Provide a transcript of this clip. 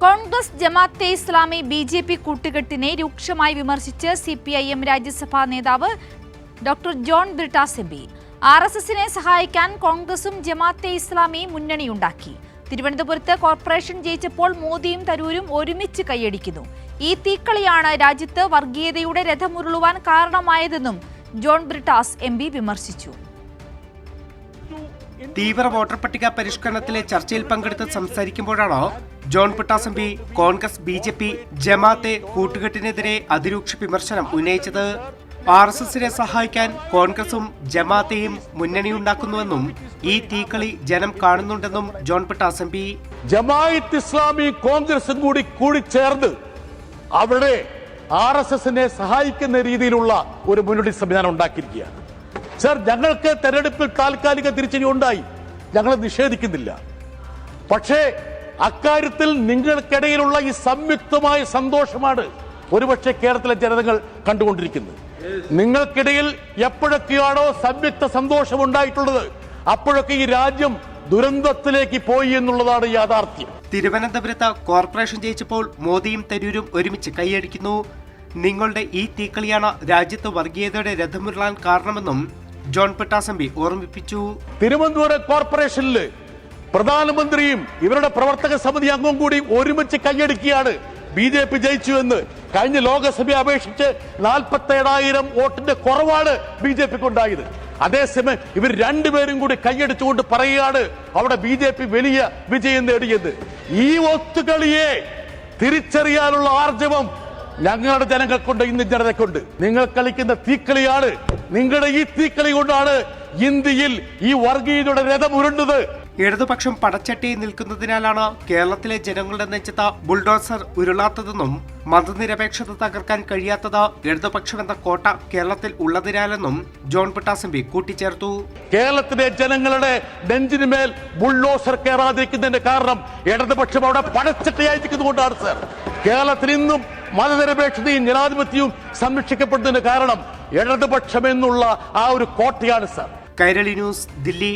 Congress Jamaat-e Islami BJP കൂട്ടുകെട്ടിനെ രൂക്ഷമായി വിമർശിച്ച് CPIM രാജ്യസഭാ നേതാവ് ഡോക്ടർ ജോൺ ബ്രിട്ടാസ് എംപി. ആർഎസ്എസിനെ സഹായിക്കാൻ കോൺഗ്രസും ജമാഅത്തെ ഇസ്ലാമി മുന്നണിയുണ്ടാക്കി. തിരുവനന്തപുരത്ത് കോർപ്പറേഷൻ ജയിച്ചപ്പോൾ മോദിയും തരൂരും ഒരുമിച്ച് കൈയടിക്കുന്നു. ഈ തീക്കളിയാണ് രാജ്യത്ത് വർഗീയതയുടെ രഥമുരുളുവാൻ കാരണമായതെന്നും ജോൺ ബ്രിട്ടാസ് എംപി വിമർശിച്ചു. തീവ്ര വോട്ടർ പട്ടിക പരിഷ്കരണത്തിലെ ചർച്ചയിൽ പങ്കെടുത്ത് സംസാരിക്കുമ്പോഴാണ് ജോൺ ബ്രിട്ടാസ് എംപി കോൺഗ്രസ് ബിജെപി ജമാഅത്തെ കൂട്ടുകെട്ടിനെതിരെ അതിരൂക്ഷ വിമർശനം ഉന്നയിച്ചത്. ആർഎസ്എസിനെ സഹായിക്കാൻ കോൺഗ്രസും ജമാഅത്തെയും മുന്നണിയുണ്ടാക്കുന്നുവെന്നും ഈ തീക്കളി ജനം കാണുന്നുണ്ടെന്നും ജോൺ ബ്രിട്ടാസ് എംപി. ജമാഅത്ത് ഇസ്ലാമി കോൺഗ്രസും കൂടി ചേർന്ന് അവിടെ ആർഎസ്എസിനെ സഹായിക്കുന്ന രീതിയിലുള്ള ഒരു മുന്നണി സംവിധാനം ഉണ്ടാക്കിയിരിക്കുകയാണ്. സർ, ഞങ്ങൾക്ക് തെരഞ്ഞെടുപ്പിൽ താൽക്കാലിക തിരിച്ചടി ഉണ്ടായി, ഞങ്ങൾ നിഷേധിക്കുന്നില്ല. പക്ഷേ അക്കാര്യത്തിൽ നിങ്ങൾക്കിടയിലുള്ള ഈ സംയുക്തമായ സന്തോഷമാണ് ഒരുപക്ഷെ കേരളത്തിലെ ജനതകൾ കണ്ടുകൊണ്ടിരിക്കുന്നത്. നിങ്ങൾക്കിടയിൽ എപ്പോഴൊക്കെയാണോ സംയുക്ത സന്തോഷം ഉണ്ടായിട്ടുള്ളത്, അപ്പോഴൊക്കെ ഈ രാജ്യം ദുരന്തത്തിലേക്ക് പോയി എന്നുള്ളതാണ് യാഥാർത്ഥ്യം. തിരുവനന്തപുരത്ത് കോർപ്പറേഷൻ ജയിച്ചപ്പോൾ മോദിയും തരൂരും ഒരുമിച്ച് കൈയടിക്കുന്നു. നിങ്ങളുടെ ഈ തീക്കളിയാണ് രാജ്യത്ത് വർഗീയതയുടെ രഥമുരുളാൻ കാരണമെന്നും ജോൺ ബ്രിട്ടാസ് എംപി ഓർമ്മിപ്പിച്ചു. തിരുവനന്തപുരം കോർപ്പറേഷനിൽ പ്രധാനമന്ത്രിയും ഇവരുടെ പ്രവർത്തക സമിതി അംഗവും കൂടി ഒരുമിച്ച് കൈയടിക്കുകയാണ് ബിജെപി ജയിച്ചു എന്ന്. കഴിഞ്ഞ ലോക്സഭയെ അപേക്ഷിച്ച് 47,000 വോട്ടിന്റെ കുറവാണ് ബിജെപിക്ക് ഉണ്ടായത്. അതേസമയം ഇവർ രണ്ടുപേരും കൂടി കൈയടിച്ചുകൊണ്ട് പറയുകയാണ് അവിടെ ബിജെപി വലിയ വിജയം നേടിയത്. ഈ ഒത്തുകളിയെ തിരിച്ചറിയാനുള്ള ആർജവം ഞങ്ങളുടെ ജനങ്ങൾക്കുണ്ട്, ഇന്ന് ജനതയ്ക്കുണ്ട്. നിങ്ങൾ കളിക്കുന്ന തീക്കളിയാണ്, നിങ്ങളുടെ ഈ തീക്കളി കൊണ്ടാണ് ഇന്ത്യയിൽ ഈ വർഗീയതയുടെ രഥം ഉരുണ്ടത്. ഇടതുപക്ഷം പടച്ചട്ടിയിൽ നിൽക്കുന്നതിനാലാണ് കേരളത്തിലെ ജനങ്ങളുടെ നെഞ്ചത്ത് ബുൾഡോസർ ഉരുളാത്തതെന്നും മതനിരപേക്ഷത തകർക്കാൻ കഴിയാത്തത് ഇടതുപക്ഷമെന്ന കോട്ട കേരളത്തിൽ ഉള്ളതിനാലെന്നും ജോൺ ബ്രിട്ടാസ് എംപി കൂട്ടിച്ചേർത്തു. കേരളത്തിലെ ജനങ്ങളുടെ നെഞ്ചിനുമേൽ ബുൾഡോസർ കയറാതിരിക്കുന്നതിന്റെ കാരണം ഇടതുപക്ഷം അവിടെ പടച്ചട്ടയായിരിക്കുന്നതുകൊണ്ടാണ് സർ. കേരളത്തിൽ ഇന്നും മതനിരപേക്ഷതയും ജനാധിപത്യവും സംരക്ഷിക്കപ്പെടുന്നതിന് കാരണം ഇടതുപക്ഷം എന്നുള്ള ആ ഒരു കോട്ടയാണ് സർ. കൈരളി ന്യൂസ്, ദില്ലി.